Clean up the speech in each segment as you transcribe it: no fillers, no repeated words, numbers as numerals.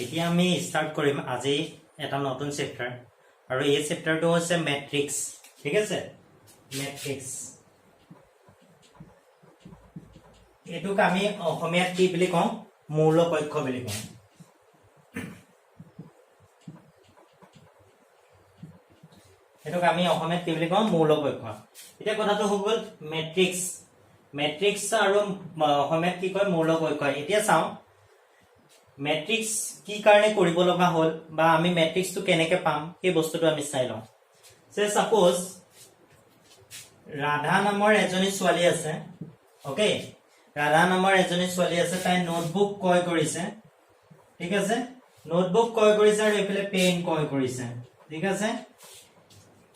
এতিয়া আমি স্টাৰ্ট কৰিম আজি এটা নতুন চেপ্টাৰ আৰু এই চেপ্টাৰটো হৈছে ম্যাট্ৰিক্স ঠিক আছে ম্যাট্ৰিক্স এটুক আমি অসমীয়াত কি বুলি কওঁ মৌলিক অক্ষ বুলি কওঁ এটুক আমি অসমীয়াত কি বুলি কওঁ মৌলিক অক্ষ এতিয়া কথাটো হৈ গ'ল ম্যাট্ৰিক্স আৰু অসমীয়াত কি কয় মৌলিক অক্ষ এতিয়া চাওঁ ম্যাট্ৰিক্স কি কাৰণে কৰিব লগা হ'ল বা আমি ম্যাট্ৰিক্সটো কেনেকৈ পাম এই বস্তুটো আমি চাই লওঁ সে সাপোজ ৰাধা নামৰ এজনী ছোৱালী আছে ওকে ৰাধা নামৰ এজনী ছোৱালী আছে তাই নোটবুক ক্ৰয় কৰিছে ঠিক আছে নোটবুক ক্ৰয় কৰিছে আৰু এফালে পেন ক্ৰয় কৰিছে ঠিক আছে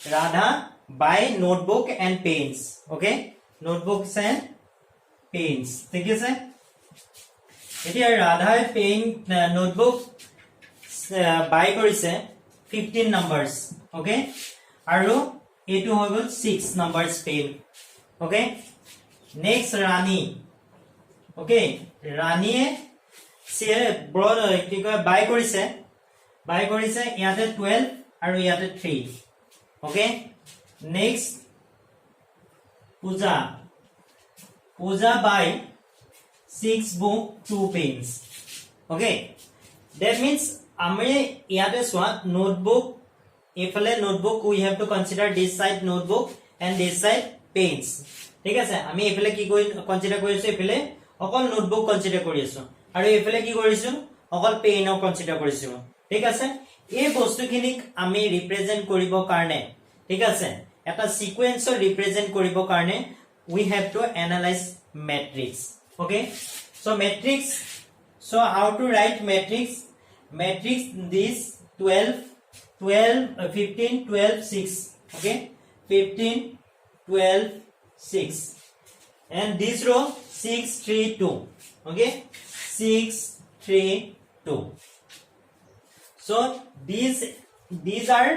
Radha by notebook and pens okay notebooks and pens ঠিক আছে এতিয়া ৰাধাই পেন নোটবুক বাই কৰিছে 15 নাম্বাৰস ওকে আৰু এটো হৈ গ'ল 6 নাম্বাৰস পেন ওকে নেক্সট ৰাণী ওকে ৰাণীয়ে সে ব্ৰড কি কয় বাই কৰিছে ইয়াতে 12 আৰু ইয়াতে 3 ওকে নেক্সট পূজা বাই 6 book 2 pens okay that means amre yate swa notebook efale notebook we have to consider this side notebook and this side pens ঠিক আছে আমি efale ki koi consider korisu efale okol notebook consider korisu aru efale ki korisu okol pen o consider korisu ঠিক আছে এই বস্তুখিনিক আমি represent কৰিব কাৰণে ঠিক আছে এটা সিকোয়েন্সৰ ৰিপ্ৰেজেন্ট কৰিব কাৰণে we have to analyze matrix okay so matrix so how to write matrix this 15 12 6 okay 15 12 6 and this row 6 3 2 okay 6 3 2 so these are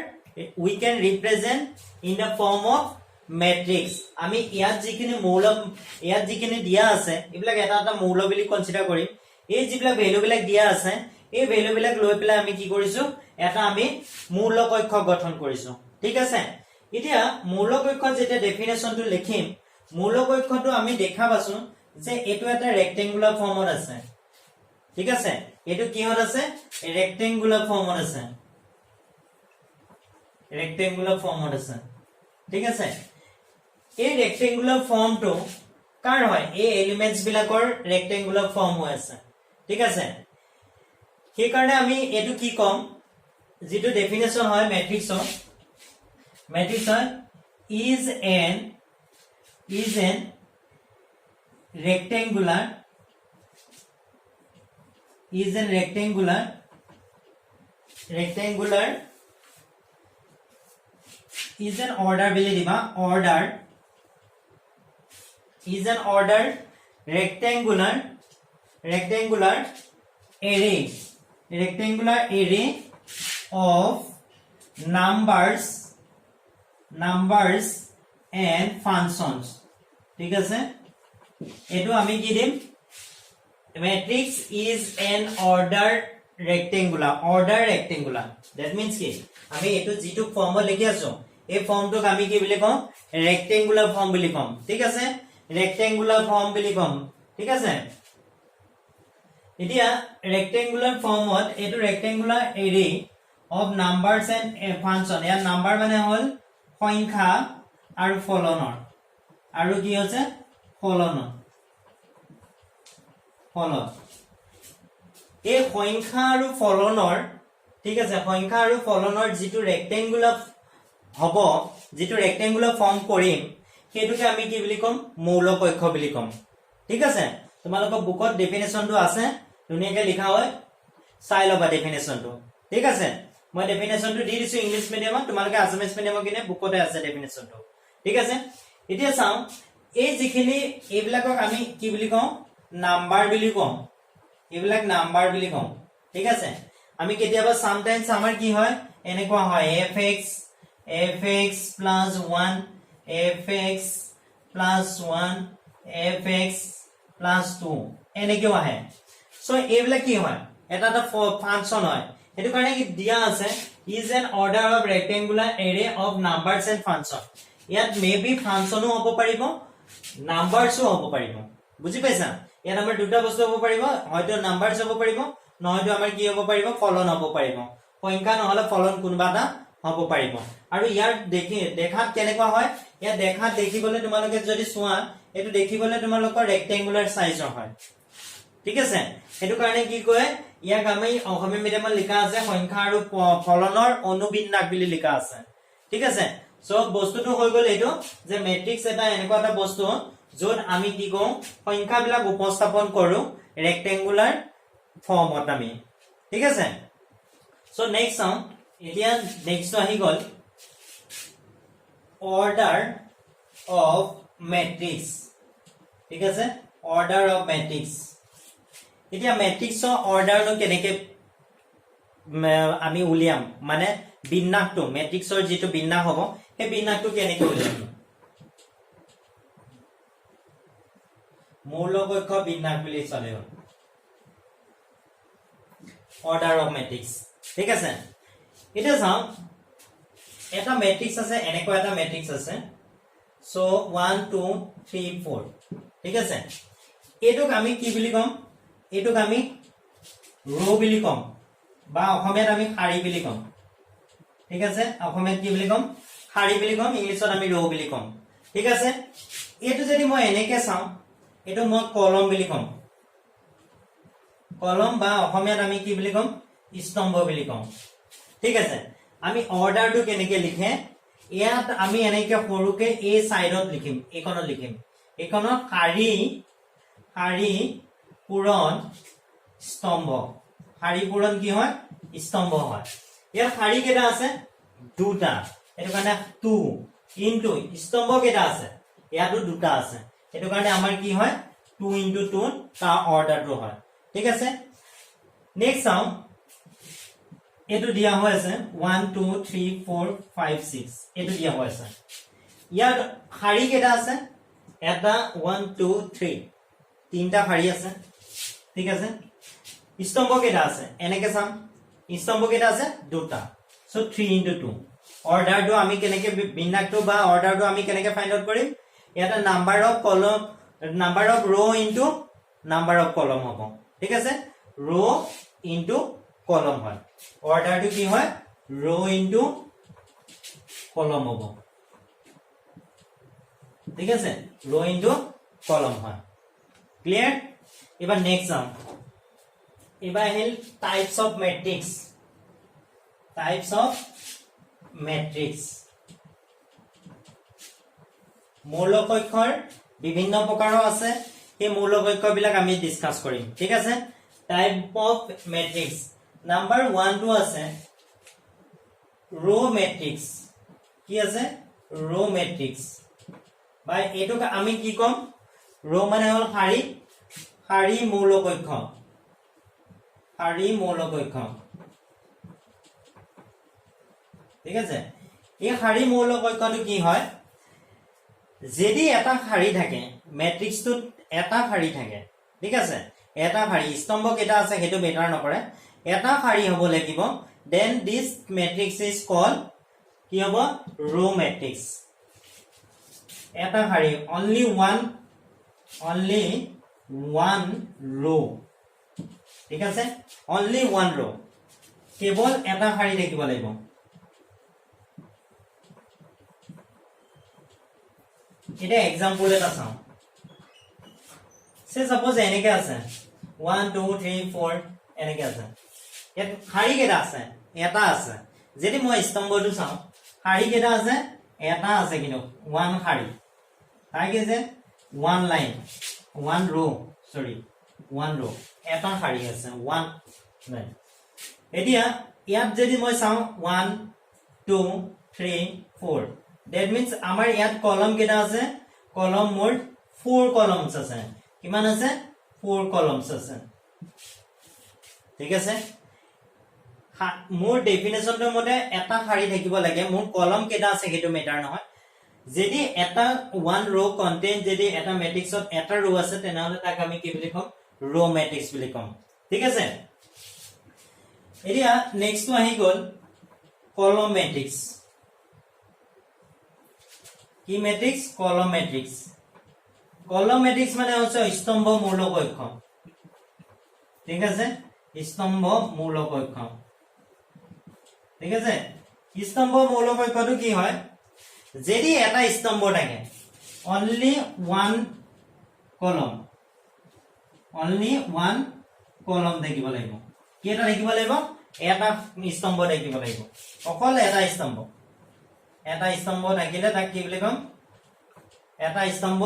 we can represent in the form of matrix আমি ইয়াত যিখিনি মৌল ইয়াত যিখিনি দিয়া আছে ইবিলাক এটা এটা মৌল বুলি কনসিডাৰ কৰিম এই যিবিলাক ভ্যালু বিলাক দিয়া আছে এই ভ্যালু বিলাক লৈ পেলাই আমি কি কৰিছো এটা আমি মৌলিক অক্ষ গঠন কৰিছো ঠিক আছে এতিয়া মৌলিক অক্ষ যেটা ডেফিনেশনটো লিখিম মৌলিক অক্ষটো আমি দেখা পাছো যে এটো এটা ৰেক্টেঙ্গুলাৰ ফৰ্মত আছে ঠিক আছে এটো কিহত আছে ৰেক্টেঙ্গুলাৰ ফৰ্মত আছে ঠিক আছে এই ৰেক্টেঙ্গুলাৰ ফৰ্মটো কাৰ হয় এই এলিমেন্টস বিলাকৰ ৰেক্টেঙ্গুলাৰ ফৰ্ম হৈ আছে ঠিক আছে সেই কাৰণে আমি এটো কি কম যেটো ডেফিনেশন হয় ম্যাট্ৰিক্সৰ is an rectangular is an order bili diba order is an order rectangular array of numbers and functions ঠিক আছে এটো আমি কি দিম matrix is an order rectangular that means কি আমি এটো যেটো ফৰ্মত লিখি আছো এই ফৰ্মটোক আমি কি বুলি কম ৰেক্টেঙ্গুলাৰ ফৰ্ম বুলি কম ঠিক আছে ৰেক্টেঙ্গুলাৰ ফৰ্ম বুলি কম ঠিক আছে এতিয়া ৰেক্টেঙ্গুলাৰ ফৰ্মত এটো rectangular array of numbers and function ইয়াৰ নাম্বাৰ মানে হল সংখ্যা আৰু ফলনৰ আৰু কি হৈছে ফলন এই সংখ্যা আৰু ফলনৰ ঠিক আছে সংখ্যা আৰু ফলনৰ যেটো ৰেক্টেঙ্গুলাৰ হ'ব যেটো ৰেক্টেঙ্গুলাৰ ফৰ্ম কৰিম হেতুকে আমি কি বুলি কম মৌলিক অক্ষ বুলি কম ঠিক আছে তোমালোকৰ বুকত ডেফিনেশনটো আছে দুনিয়াকে লিখা হয় চাই লবা ডেফিনেশনটো ঠিক আছে মই ডেফিনেশনটো দি দিছো ইংলিশ মিডিয়ামত তোমালোকে আসামিজ মিডিয়ামত কিনে বুকতে আছে ডেফিনেশনটো ঠিক আছে এতিয়া চাও এই যিখিনি এইবিলাকক আমি কি বুলি কম নাম্বাৰ বুলি কম এইবিলাক নাম্বাৰ বুলি কম ঠিক আছে আমি কেতিয়াবা সামটাইমস আমাৰ কি হয় এনেকুৱা হয় fx plus 1 fx plus 2 এনেকেও আহে সো এইবিলাক কি হয় এটা ফাংশন হয় এটো কাৰণে কি দিয়া আছে is an order of rectangular array of numbers and function ইয়াত মেবি ফাংশনো হ'ব পাৰিব নাম্বাৰসও হ'ব পাৰিব বুজি পাইছা ইয়াত আমাৰ দুটা বস্তু হ'ব পাৰিব হয়তো নাম্বাৰস হ'ব পাৰিব নহয়তো আমাৰ কি হ'ব পাৰিব ফলন হ'ব পাৰিব সংখ্যা নহলে ফলন কোনবা এটা হ'ব পাৰিব আৰু ইয়াৰ দেখাত কেনেকুৱা হয় ইয়াত দেখাত দেখিবলৈ তোমালোকে যদি চোৱা এটো দেখিবলৈ তোমালোকৰ ৰেক্টেংগুলাৰ সাইজৰ হয় ঠিক আছে এটো কাৰণে কি কয় ইয়াক আমি অসমীয়া মিডিয়ামত লিখা আছে সংখ্যা আৰু ফলনৰ অনুবিন্যাস বুলি লিখা আছে ঠিক আছে সো বস্তুটো হৈ গল এটো যে ম্যাট্ৰিক্স এটা এনেকুৱা এটা বস্তু য'ত আমি কি কওঁ সংখ্যাবিলাক উপস্থাপন কৰো ৰেক্টেংগুলাৰ ফৰ্মত আমি ঠিক আছে সো নেক্সট চাও এতিয়া নেক্সট আহি গল অৰ্ডাৰ অফ ম্যাট্ৰিক্স ঠিক আছে অৰ্ডাৰ অফ ম্যাট্ৰিক্স এতিয়া ম্যাট্ৰিক্সৰ অৰ্ডাৰটো কেনেকে আমি উলিয়াম মানে বিন্যাসটো ম্যাট্ৰিক্সৰ যেটো বিন্যাস হ'ব সেই বিন্যাসটো কেনেকে উলিয়াম মূলকক্ষ বিন্যাস বুলি চলে অৰ্ডাৰ অফ ম্যাট্ৰিক্স ঠিক আছে এটা চাও এটা ম্যাট্ৰিক্স আছে এনেকুৱা এটা ম্যাট্ৰিক্স আছে সো 1 2 3 4 ঠিক আছে এটোক আমি কি বুলি কম এটোক আমি ৰো বুলি কম বা অসমীয়াত আমি শাৰী বুলি কম ঠিক আছে অসমীয়াত কি বুলি কম শাৰী বুলি কম ইংলিছত আমি ৰো বুলি কম ঠিক আছে এটো যদি মই এনেকে চাও এটো মই কলম বুলি কম কলম বা অসমীয়াত আমি কি বুলি কম স্তম্ভ বুলি কম ঠিক আছে আমি অৰ্ডাৰটো কেনেকে লিখে ইয়াত আমি এনেকে সৰুকে এ সাইডত লিখিম এইখনত লিখিম এইখনত শাৰী শাৰী পূৰণ স্তম্ভ শাৰী পূৰণ কি হয় স্তম্ভ হয় ইয়াৰ শাৰী কেটা আছে দুটা এটো কাৰণে 2 ইনটু স্তম্ভ কেটা আছে ইয়াতো দুটা আছে এটো কাৰণে আমাৰ কি হয় 2 ইনটু 2 তা অৰ্ডাৰটো হয় ঠিক আছে নেক্সট চাও এটো দিয়া হৈ আছে 1 2 3 4 5 6 এটো দিয়া হৈ আছে ইয়াৰ শাৰী কেটা আছে এটা 1 2 3 তিনটা শাৰী আছে ঠিক আছে স্তম্ভ কেটা আছে এনেকে চাম স্তম্ভ কেটা আছে দুটা সো 3 ইনটু 2 অৰ্ডাৰটো আমি কেনেকে বিন্যাসটো বা অৰ্ডাৰটো আমি কেনেকে ফাইন্ড আউট কৰিম এটা নাম্বাৰ অফ কলম নাম্বাৰ অফ ৰো ইনটু নাম্বাৰ অফ কলম হ'ব ঠিক আছে ৰো ইনটু কলম হয় অৰ্ডাৰটো কি হয় ৰো ইনটু কলম হ'ব ঠিক আছে ৰো ইনটু কলম হয় ক্লিয়াৰ এবাৰ নেক্সট চাম এবাৰ আহিল types of matrix types of matrix মূলকক্ষৰ বিভিন্ন প্ৰকাৰৰ আছে এই মূলকক্ষ বিলাক আমি ডিসকাস কৰিম ঠিক আছে টাইপ অফ ম্যাট্ৰিক্স নাম্বাৰ 1 2 আছে ৰো ম্যাট্ৰিক্স কি আছে ৰো ম্যাট্ৰিক্স বাই এটোক আমি কি কম ৰো মানে হল শাৰী শাৰী মূলকক্ষ ঠিক আছে এই শাৰী মূলকক্ষটো কি হয় যদি এটা শাৰী থাকে ম্যাট্ৰিক্সটোত এটা শাৰী থাকে ঠিক আছে এটা শাৰী স্তম্ভ কেটা আছে হেতু মেটাৰ নকৰে এটা শাৰী হ'ব লাগিব then this matrix is called কি হ'ব row matrix এটা শাৰী only one row ঠিক আছে only one row কেৱল এটা শাৰী দেখিব লাগিব এটা एग्जांपल এটা চাও সে সাপোজ এনেকে আছে 1 2 3 4 এনেকে আছে ইয়াত শাৰী কেটা আছে এটা আছে যদি মই স্তম্ভটো চাও শাৰী কেটা আছে এটা আছে কিন্তু ওৱান শাৰী তাই কি আছে ওৱান লাইন ওৱান ৰো সৰি ওৱান ৰো এটা শাৰী আছে ওৱান লাইন এতিয়া ইয়াত যদি মই চাও 1 2 3 4 that means আমাৰ ইয়াত কলম কেটা আছে কলম মোৰ 4 কলমস আছে কিমান আছে 4 কলমস আছে ঠিক আছে মোৰ ডেফিনেশনটো মতে এটা শাৰী থাকিব লাগে মোৰ কলম কেটা আছে হেতু মেটাৰ নহয় যদি এটা ওৱান ৰো কন্টেইন যদি এটা ম্যাট্ৰিক্সত এটা ৰো আছে তেনেহলে তাক আমি কি বুলি কম ৰো ম্যাট্ৰিক্স বুলি কম ঠিক আছে এতিয়া নেক্সট আহি গল কলম মেট্ৰিক্স কি মেট্ৰিক্স কলম মেট্ৰিক্স কলম মেট্ৰিক্স মানে হচ্ছে স্তম্ভ মূলক অক্ষম ঠিক আছে স্তম্ভ মূলক অক্ষম ঠিক আছে স্তম্ভ মূলক অক্ষটো কি হয় যদি এটা স্তম্ভ থাকে only one column থাকিব লাগিব কেটা থাকিব লাগিব এটা স্তম্ভ থাকিব লাগিব অকল এটা স্তম্ভ থাকিলে তাক কি বুলি কম এটা স্তম্ভ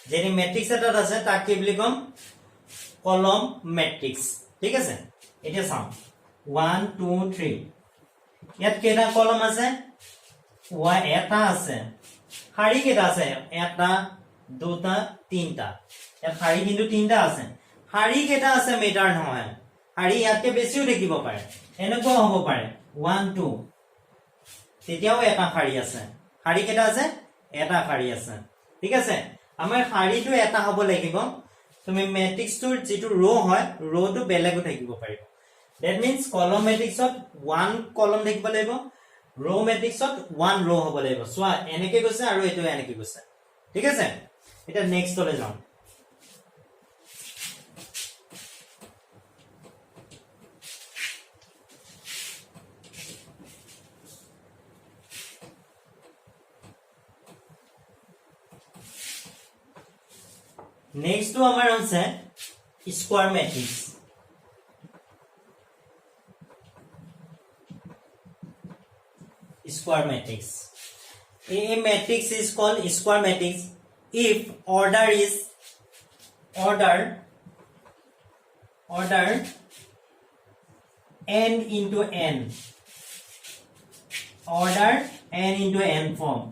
যদি ম্যাট্ৰিক্স এটা আছে তাক কি বুলি কম কলম ম্যাট্ৰিক্স ঠিক আছে এতিয়া চাও 1 2 3 ইয়াত কেটা কলম আছে এটা আছে শাৰী কেটা আছে এটা দুটা তিনটা ইয়াত শাৰী কিন্তু তিনটা আছে শাৰী কেটা আছে মেটাৰ নহয় শাৰী ইয়াতকে বেছিও দেখিব পাৰে এনেকুৱা হ'ব পাৰে 1 2 তেতিয়াও এটা শাৰী আছে শাৰী কেটা আছে এটা শাৰী আছে ঠিক আছে আমাৰ শাৰীটো এটা হ'ব লাগিব তুমি ম্যাট্ৰিক্সটোৰ যেটো ৰো হয় ৰোটো বেলেগো থাকিব পাৰিব that means কলম ম্যাট্ৰিক্সত 1 কলম থাকিব লাগিব ৰো ম্যাট্ৰিক্সত 1 ৰো হ'ব লাগিব সোৱা এনেকে গৈছে আৰু এটো এনেকে গৈছে ঠিক আছে এটা নেক্সট লৈ যাও नेक्स्ट तो हमारे हमसे square matrix a matrix is called square matrix if order n into n form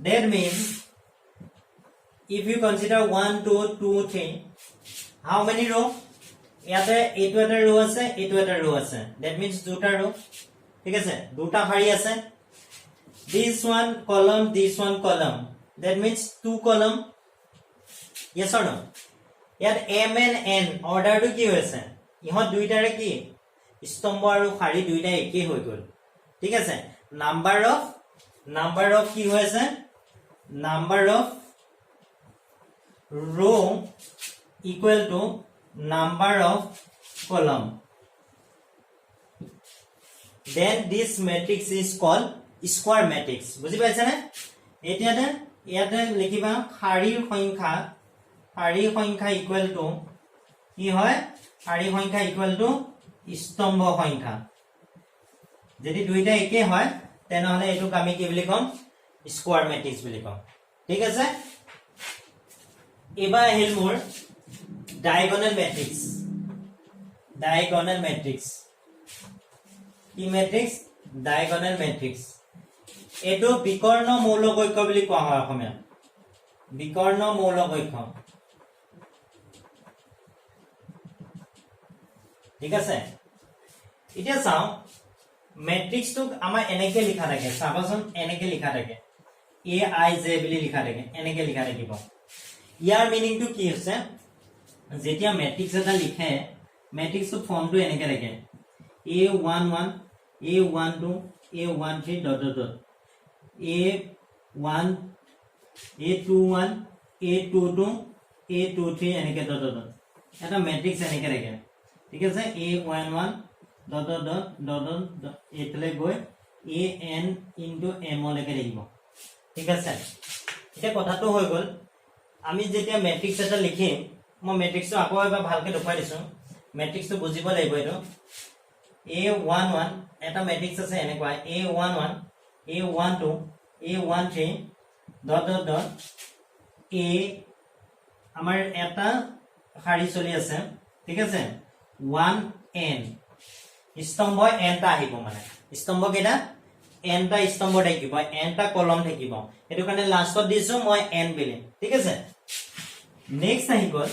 that means if you consider 1 2 2 3 how many row ইয়াতে এটো এটা row আছে এটো এটা row আছে that means দুটা row ঠিক আছে দুটা শাৰী আছে this one column that means two column yes or no ইয়াত m and n order to কি হৈছে ইহত দুইটাৰে কি স্তম্ভ আৰু শাৰী দুইটা একে হৈ গল ঠিক আছে number of কি হৈছে number of row equal to number of column then this matrix is called square matrix বুজি পাইছা না এতিয়াতে ইয়াতে লিখিবা শাৰীৰ সংখ্যা equal to কি হয় শাৰীৰ সংখ্যা equal to স্তম্ভ সংখ্যা যদি দুইটা একে হয় তেনেহলে এটোক আমি কি বুলি কম স্কয়াৰ মেট্ৰিক্স বুলি কম ঠিক আছে এবাৰ আহিল মোৰ ডায়াগোনাল ম্যাট্ৰিক্স কি ম্যাট্ৰিক্স ডায়াগোনাল ম্যাট্ৰিক্স এটো বিকৰ্ণ মৌলক ঐক্য বুলি কোৱা হয় অসমীয়া বিকৰ্ণ মৌলক ঐক্য ঠিক আছে এতিয়া চাও ম্যাট্ৰিক্সটো আমাৰ এনেকে লিখা থাকে চাবাচোন এনেকে লিখা থাকে a i j বুলি লিখা থাকে এনেকে লিখা থাকিব ইয়াৰ মিনিং টু কি আছে যেতিয়া ম্যাট্ৰিক্স এটা লিখে ম্যাট্ৰিক্সৰ ফৰ্মটো এনেকে থাকে a11 a12 a13 dot dot dot a1 a21 a22 a23 এনেকে dot dot dot এটা ম্যাট্ৰিক্স এনেকে থাকে ঠিক আছে a11 dot dot dot dot dot এতলে গৈ an into m লৈকে লিখিব ঠিক আছে এটা কথাটো হৈ গল আমি যেতিয়া ম্যাট্ৰিক্স এটা লিখিম মই ম্যাট্ৰিক্সটো আকৌ এবাৰ ভালকে দেখাই দিছো ম্যাট্ৰিক্সটো বুজিব লাগিব এটো a11 এটা ম্যাট্ৰিক্স আছে এনেকুৱা a11 a12 a13 dot dot dot a আমাৰ এটা শাৰী চলি আছে ঠিক আছে 1n স্তম্ভ n টা আহিব মানে স্তম্ভ কেটা n টা স্তম্ভ থাকিব n টা কলম থাকিব এটো কাৰণে লাষ্টত দিছো মই n বুলি ঠিক আছে নেক্সট আহি গল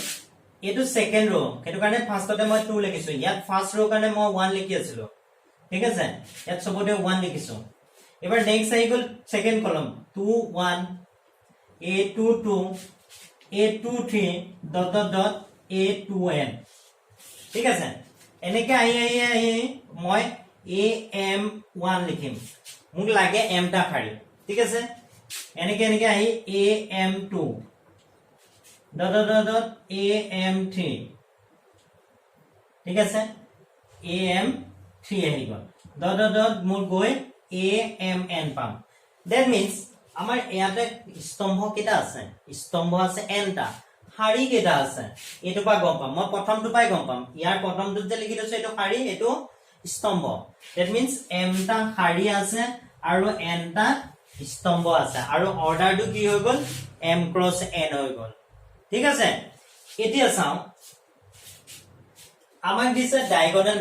এটো সেকেন্ড ৰো এটো কাৰণে ফাৰ্ষ্টতে মই 2 লিখিছো ইয়াত ফাৰ্স্ট ৰো কাৰণে মই 1 লিখি আছিলো ঠিক আছে ইয়াত সবতে 1 লিখিছো এবাৰ নেক্সট আহি গল সেকেন্ড কলম 2 1 a22 a23 dot dot dot a2n ঠিক আছে এনেকে আহি মই am1 লিখিম মোক লাগে m টা খাৰি ঠিক আছে এনেকে আহি am2 ডট am3 ঠিক আছে am3 আহি গল ডট মোৰ গৈ amn পাম দ্যাট মিন্স আমাৰ ইয়াতে স্তম্ভ কেটা আছে স্তম্ভ আছে n টা শাৰী কেটা আছে এটো পা গম পাম মই প্ৰথমটো পাই গম পাম ইয়াৰ প্ৰথমটো যে লিখি দিছো এটো শাৰী এটো স্তম্ভ দ্যাট মিন্স m টা শাৰী আছে আৰু n টা স্তম্ভ আছে আৰু অৰ্ডাৰটো কি হৈ গল m ক্ৰস n হৈ গল ঠিক আছে এতিয়া চাও আমাক দিছে ডায়াগোনাল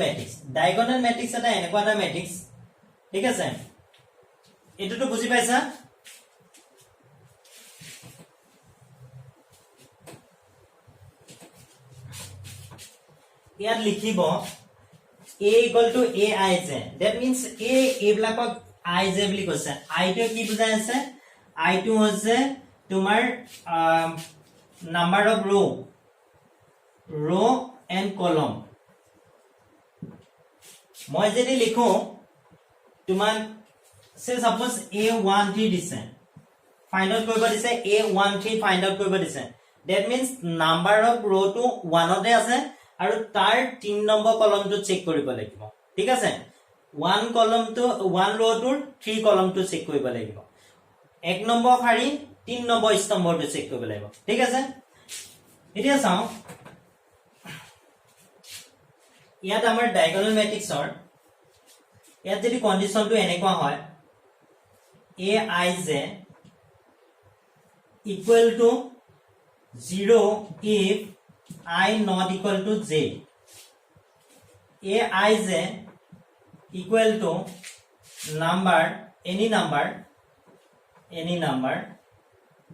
ম্যাট্ৰিক্স এটা এনেকুৱা এটা ম্যাট্ৰিক্স ঠিক আছে এটোটো বুজি পাইছা ইয়াত লিখিব a equal to aij that means a বিলাকক ij বুলি কৈছে i টো কি বুজাই আছে i টো হৈছে তোমাৰ number of ro and column মই যদি লিখো তোমাক সে সাপোজ a13 দিছে ফাইন্ড আউট কৰিব দিছে a13 ফাইন্ড আউট কৰিব দিছে that means number of ro টো 1 তে আছে আৰু তাৰ 3 নম্বৰ কলমটো চেক কৰিব লাগিব ঠিক আছে 1 কলমটো 1 ro টোৰ 3 কলমটো চেক কৰিব লাগিব 1 নম্বৰ শাৰী 3 নম্বৰ স্তম্ভটো চেক কৰিব লাগিব ঠিক আছে এতিয়া চাও ইয়াত আমাৰ ডায়াগোনাল ম্যাট্ৰিক্সৰ ইয়াত যদি কন্ডিশনটো এনেকুৱা হয় aij equal to 0 if I not equal to j aij equal to number any number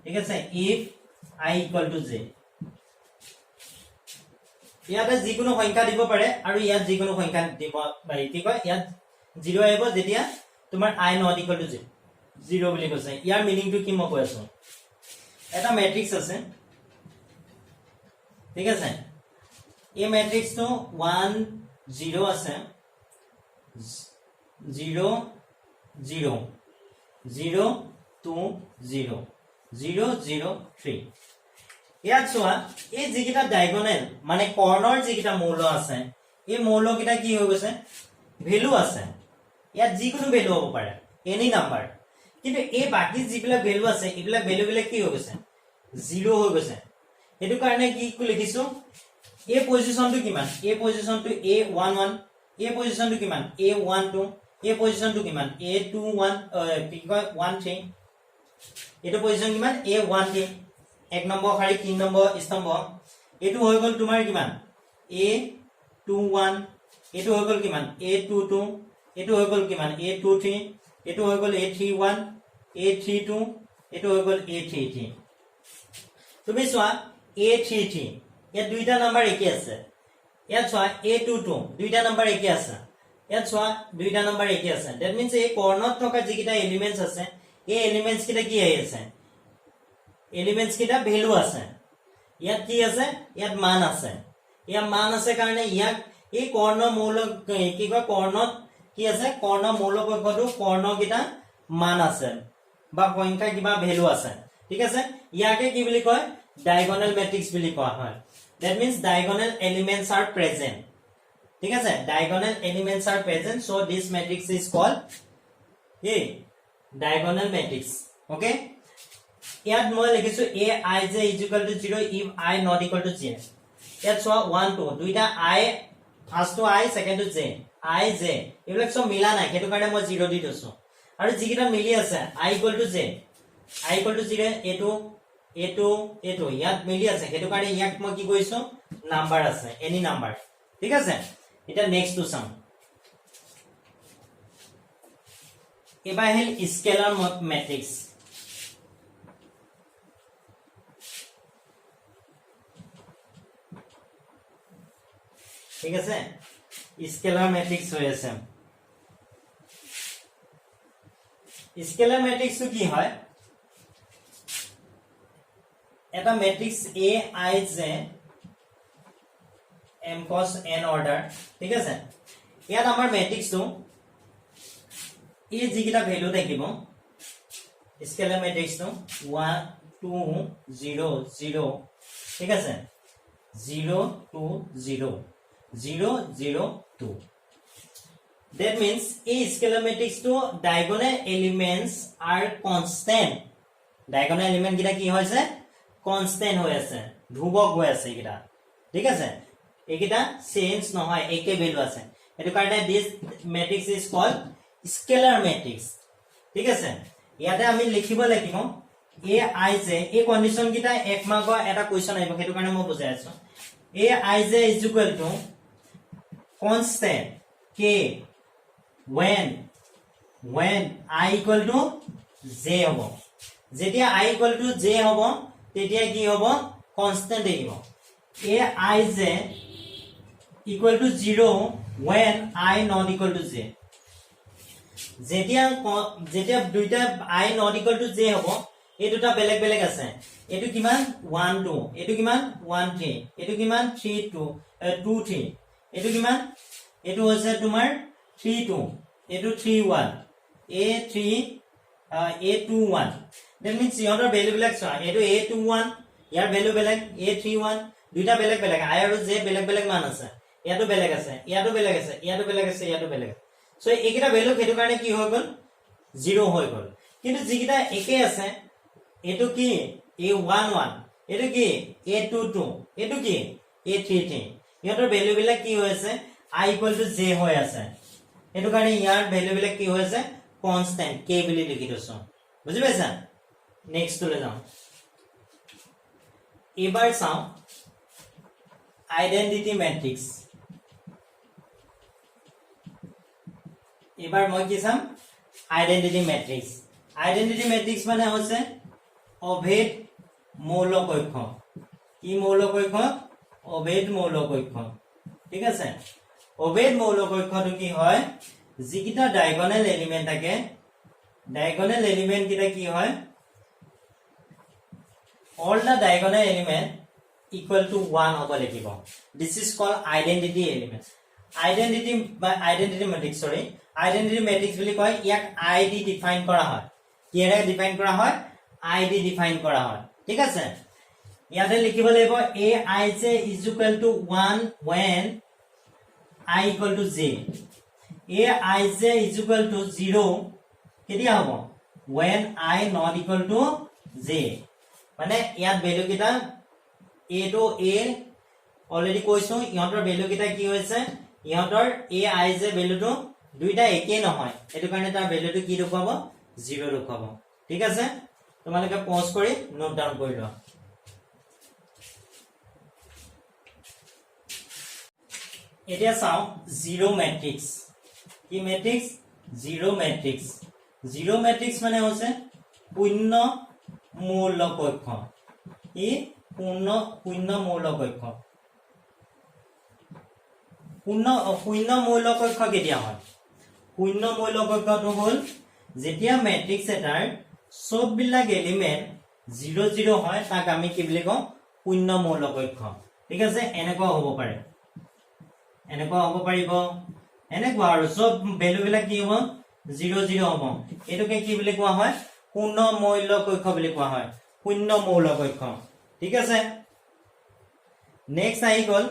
ঠিক আছে if I equal to j ইয়াতে যিকোনো সংখ্যা দিব পাৰে আৰু ইয়াত যিকোনো সংখ্যা দিব পাৰি কি কয় ইয়াত 0 আহিব যেতিয়া তোমাৰ I not equal to j 0 বুলি কৈছে ইয়াৰ মিনিংটো কি মই কৈ আছো এটা ম্যাট্ৰিক্স আছে ঠিক আছে এই ম্যাট্ৰিক্সটো 1 0 আছে 0 0 0 2 0 0 0 3 ইয়াত চোৱা এই যিকিটা ডায়াগোনাল মানে কৰ্ণৰ যিকিটা মৌল আছে এই মৌল কিটা কি হৈ গৈছে ভ্যালু আছে ইয়াত যিকোনো ভ্যালু হ'ব পাৰে এনি নাম্বাৰ কিন্তু এই বাকি যিবিলা ভ্যালু আছে ইবিলা ভ্যালু বিলা কি হৈ গৈছে 0 হৈ গৈছে এটো কাৰণে কি লিখিছো এ পজিশনটো কিমান এ পজিশনটো a11 এ পজিশনটো কিমান a12 এ পজিশনটো কিমান a21 কি কয় 13 এটো পজিশন কিমান a13 এক নম্বৰ শাৰী 3 নম্বৰ স্তম্ভ এটো হৈ গল তোমাৰ কিমান a21 এটো হৈ গল কিমান a22 এটো হৈ গল কিমান a23 এটো হৈ গল a31 a32 এটো হৈ গল a33 তুমি চোৱা a33 ইয়াত দুইটা নাম্বাৰ একে আছে ইয়াত চোৱা a22 দুইটা নাম্বাৰ একে আছে ইয়াত চোৱা দুইটা নাম্বাৰ একে আছে দ্যাট মিন্স এই কৰ্ণত থকা যিকিটা এলিমেন্টস আছে এই এলিমেন্টস কিটা কি আহি আছে এলিমেন্টস কিটা ভ্যালু আছে ইয়াত কি আছে ইয়াত মান আছে ইয়াত মান আছে কাৰণে ইয়াক এই কৰ্ণ মৌল কি কয় কৰ্ণত কি আছে কৰ্ণ মৌল পক্ষটো কৰ্ণ কিটা মান আছে বা সংখ্যা কিবা ভ্যালু আছে ঠিক আছে ইয়াকে কি বুলি কয় ডায়াগোনাল ম্যাট্ৰিক্স বুলি কোৱা হয় that means diagonal elements are present ঠিক আছে diagonal elements are present so this matrix is called a diagonal matrix okay ইয়াত মই লিখিছো aij is equal to 0 if I not equal to j ইয়াত চোৱা 1 2 দুইটা I first to I second to j I j এইবিলাক সব মিলা নাই হেতু কাৰণে মই 0 দি দিছো আৰু যিকিটা মিলি আছে I equal to j I equal to 0 এটো ইয়াত মিলি আছে হেতু কাৰণে ইয়াক মই কি কৈছো নাম্বাৰ আছে এনি নাম্বাৰ ঠিক আছে এটা নেক্সট টু সাম এবাৰ হেল স্কেলাৰ ম্যাট্ৰিক্স ঠিক আছে স্কেলাৰ ম্যাট্ৰিক্স হৈ আছে স্কেলাৰ ম্যাট্ৰিক্সটো কি হয় এটা matrix aij m cos n order ঠিক আছে ইয়াত আমাৰ মেট্ৰিক্সটো এই যিকিটা ভ্যালু থাকিব স্কেলাৰ মেট্ৰিক্সটো 1 2 0 0 ঠিক আছে 0 2 0 0 0 2 that means a scalar matrix to diagonal elements are constant diagonal element kita ki hoise constant hoy ase dhubok hoy ase kita ঠিক আছে ekita change nohoy eke value ase etu karone this matrix is called scalar matrix ঠিক আছে ইয়াতে আমি লিখিব লাগিব a I j এই condition kita এক মাৰ্কৰ এটা কোৱেশ্চন আহিব হেতু কাৰণে মই বুজাই আছো a I j is equal to constant k when I equal to j hobo jetia I equal to j hobo tetia ki hobo constant আহিব a I j equal to 0 when I not equal to j jetia duita I not equal to j hobo এই দুটা বেলেগ বেলেগ আছে এটো কিমান 1 2 এটো কিমান 1 3 এটো কিমান 3 2 2 3 এটো কিমান এটো হৈছে তোমাৰ 3 2 এটো 3 1 a3 a21 that means ইহঁতৰ ভ্যালু বেলেগ চোৱা এটো a21 ইয়াৰ ভ্যালু বেলেগ a31 দুটা বেলেগ বেলেগ i আৰু j বেলেগ বেলেগ মান আছে ইয়াটো বেলেগ আছে ইয়াটো বেলেগ আছে ইয়াটো বেলেগ আছে ইয়াটো বেলেগ সো এইকিটা ভ্যালু হেতু কাৰণে কি হৈ গল 0 হৈ গল কিন্তু যিকিটা একে আছে এটো কি a11 এটো কি a22 এটো কি a33 ইহঁতৰ ভ্যালু বিলাক কি হৈ আছে i equal to j হৈ আছে এটো কাৰণে ইয়াৰ ভ্যালু বিলাক কি হৈ আছে কনস্ট্যান্ট k বুলি লিখি দিছো বুজি পাইছা নেক্সট টলে যাও এবাৰ চাও আইডেন্টিটি ম্যাট্ৰিক্স এবাৰ মই কি চাম আইডেন্টিটি ম্যাট্ৰিক্স মানে হৈছে অভেদ মৌলিক ঐক্য কি মৌলিক ঐক্য অভেদ মৌলিক ঐক্য ঠিক আছে অভেদ মৌলিক ঐক্যটো কি হয় যিকিটা ডায়াগোনাল এলিমেন্ট থাকে ডায়াগোনাল এলিমেন্ট কিটা কি হয় all the diagonal element equal to 1 হ'ব লাগিব this is called identity element identity matrix বুলি কয় ইয়াক id ডিফাইন কৰা হয় কিৰে ডিফাইন কৰা হয় id ডিফাইন কৰা হয় ঠিক আছে ইয়াতে লিখিব লাগিব a I j is equal to 1 when I equal to j a I j is equal to 0 কেতিয়া হ'ব when I not equal to j মানে ইয়াত ভ্যালু কিটা a to a অলৰেডি কৈছো ইহঁতৰ ভ্যালু কিটা কি হৈছে ইহঁতৰ a I j ভ্যালুটো দুইটা একে নহয় এটো কাৰণে তাৰ ভ্যালুটো কি ৰখাব 0 ৰখাব ঠিক আছে তোমালোকে পজ কৰি নোট ডাউন কৰি লোৱা এতিয়া চাও জিৰো ম্যাট্ৰিক্স কি ম্যাট্ৰিক্স জিৰো ম্যাট্ৰিক্স মানে হৈছে শূন্য মৌলিক ঐক্য কি শূন্য মৌলিক ঐক্য শূন্য মৌলিক ঐক্য কেতিয়া হয় শূন্য মৌলিক ঐক্যটো হল যেতিয়া ম্যাট্ৰিক্স এটাৰ সব বিলাক এলিমেন্ট 0 0 হয় তাক আমি কি বুলি কওঁ শূন্য মৌলিক ঐক্য ঠিক আছে এনেকুৱা হ'ব পাৰে এনেকুৱা আৰু সব ভ্যালু বিলাক কি হ'ব 0 0 হ'ব এটোকে কি বুলি কোৱা হয় শূন্য মৌলিক ঐক্য বুলি কোৱা হয় শূন্য মৌলিক ঐক্য ঠিক আছে নেক্সট আহি গল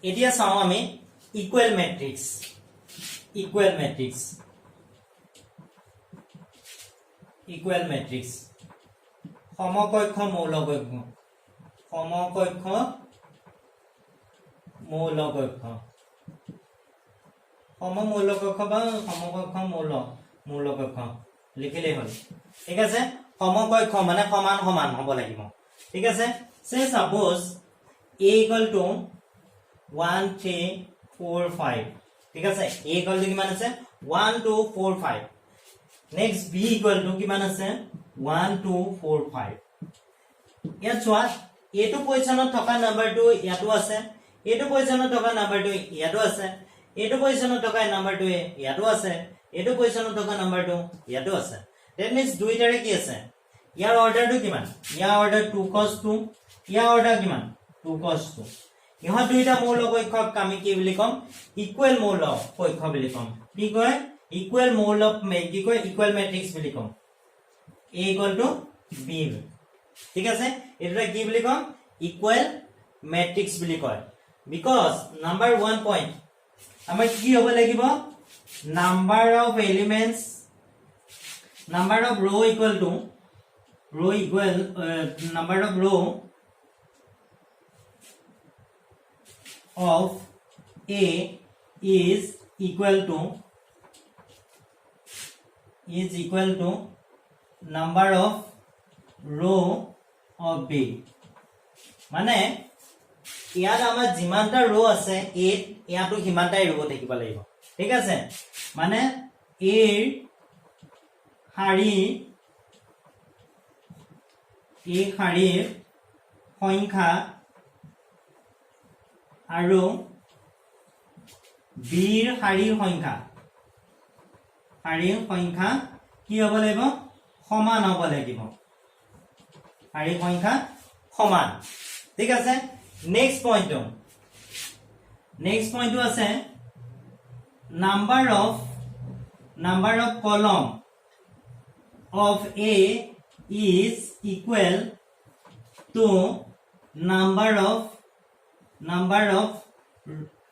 এতিয়া চাও আমি ইকুৱেল ম্যাট্ৰিক্স সমকক্ষ মৌলিক ঐক্য সমমৌলিক ঐক্য বা সমকক্ষ মৌলিক ঐক্য লিখিলেই হল ঠিক আছে সমকক্ষ মানে সমান সমান হ'ব লাগিব ঠিক আছে সে সাপোজ a equal to 1 3 4 5 ঠিক আছে a equal to কিমান আছে 1 2 4 5 next b equal to কিমান আছে 1 2 4 5 ইয়াত চোৱা এটো পজিশনত থকা নাম্বাৰটো ইয়াতো আছে এইটো পজিশনত থকা নাম্বাৰটো ইয়াতো আছে, এইটো পজিশনত থকা নাম্বাৰটো ইয়াতো আছে, এইটো পজিশনত থকা নাম্বাৰটো ইয়াতো আছে। দ্যাট মিন্স দুইটাৰে কি আছে, ইয়াৰ অৰ্ডাৰটো কিমান, ইয়াৰ অৰ্ডাৰ 2 cos 2, ইয়াৰ অৰ্ডাৰ কিমান 2 cos 2। ইহঁত দুইটা মৌল পক্ষক আমি কি বুলি কম, ইকুৱেল মৌল পক্ষ বুলি কম। কি কয়, ইকুৱেল মৌল কি কয়, ইকুৱেল মেট্ৰিক্স বুলি কম। A equal to B, ঠিক আছে, এটা কি বুলি কম, ইকুৱেল মেট্ৰিক্স বুলি কয়। বিকজ নাম্বাৰ 1 পইণ্ট আমাৰ কি হ'ব লাগিব, number of elements, number of ৰো ইকুৱেল টু নাম্বাৰ অফ ৰো of A is equal to number of row of B। মানে ইয়াত আমাৰ যিমানটা ৰো আছে A ইয়াতো সিমানটাই ৰো থাকিব লাগিব, ঠিক আছে। মানে A শাৰীৰ সংখ্যা আৰু বিৰ শাৰীৰ সংখ্যা কি হ'ব লাগিব, সমান হ'ব লাগিব, শাৰীৰ সংখ্যা সমান, ঠিক আছে। নেক্সট পইণ্টটো আছে নাম্বাৰ অফ কলম of A is equal to number of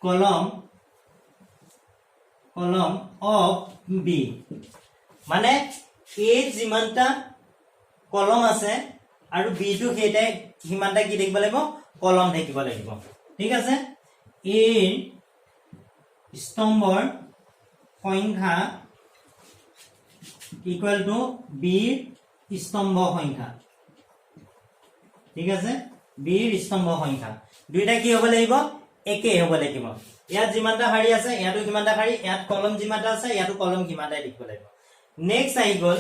column of B। মানে A যিমানটা কলম আছে আৰু B টো সেইটাই সিমানটা কি দেখিব লাগিব, কলম দেখিব লাগিব, ঠিক আছে। A স্তম্ভৰ সংখ্যা ইকুৱেল টু B স্তম্ভ সংখ্যা, ঠিক আছে, B স্তম্ভ সংখ্যা দুইটা কি হ'ব লাগিব, একে হ'ব লাগিব। ইয়াত যিমানটা শাৰী আছে ইয়াতো কিমানটা শাৰী, ইয়াত কলম যিমানটা আছে ইয়াতো কলম কিমানটাই দেখিব লাগিব। নেক্সট আহি গ'ল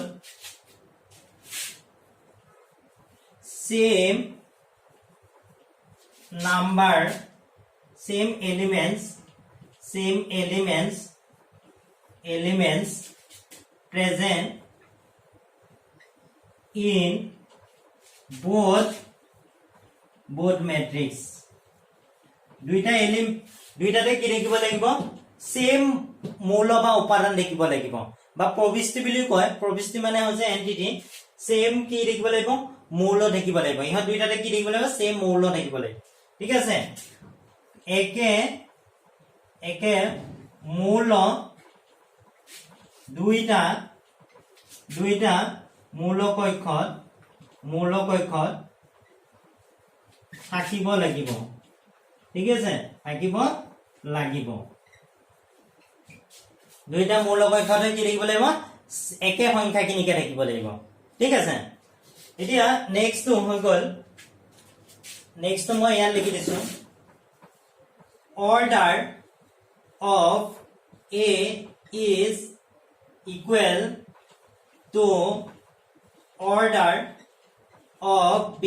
same number, same elements present in both matrix। দুইটাতে কি দেখিব লাগিব, সেম মৌল বা উপাদান দেখিব লাগিব, বা প্ৰবিষ্টি বুলি কয়। প্ৰবিষ্টি মানে হৈছে এন্টিটি, সেম কি দেখিব লাগিব, মৌল দেখিব লাগিব। ইহঁত দুইটাতে কি দেখিব লাগিব, সেম মৌল দেখিব লাগিব, ঠিক আছে। একে মৌল দুইটা মৌল কক্ষত থাকিব লাগিব, ঠিক আছে, থাকিব লাগিব। দুইটা মৌল কক্ষতে কি দেখিব লাগিব, একে সংখ্যাখিনিকে থাকিব লাগিব, ঠিক আছে। এতিয়া নেক্সটটো হৈ গ'ল, নেক্সটটো মই ইয়াত লিখি দিছো, order of A is equal to order of B।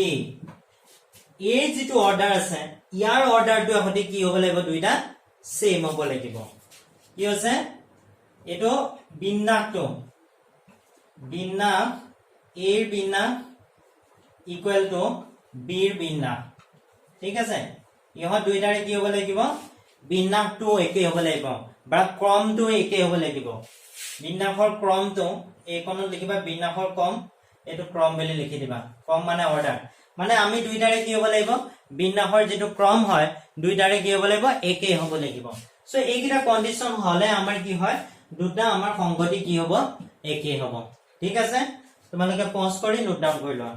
এই যিটো অৰ্ডাৰ আছে ইয়াৰ অৰ্ডাৰটো এখন কি হ'ব লাগিব, দুইটা সেম হ'ব লাগিব। কি হৈছে এইটো বিন্যাসটো, বিন্যাস A ৰ বিন্যাস ইকুৱেল টু B ৰ বিন্যাস, ঠিক আছে। ইহঁত দুইটাৰে কি হ'ব লাগিব, বিন্যাসটো একে হ'ব লাগিব বা ক্ৰমটো একে হ'ব লাগিব। বিন্যাসৰ ক্ৰমটো এইখনত লিখিবা, বিন্যাসৰ ক্ৰম, এইটো ক্ৰম বুলি লিখি দিবা। ক্ৰম মানে অৰ্ডাৰ, মানে আমি দুইটাৰে কি হ'ব লাগিব, বিন্যাসৰ যিটো ক্ৰম হয় দুইটাৰে কি হ'ব লাগিব, একে হ'ব লাগিব। সো এইকেইটা কণ্ডিশ্যন হলে আমাৰ কি হয়, দুটা আমাৰ সংগতি কি হ'ব, একে হ'ব, ঠিক আছে। তোমালোকে পজ কৰি নোট ডাউন কৰি লোৱা।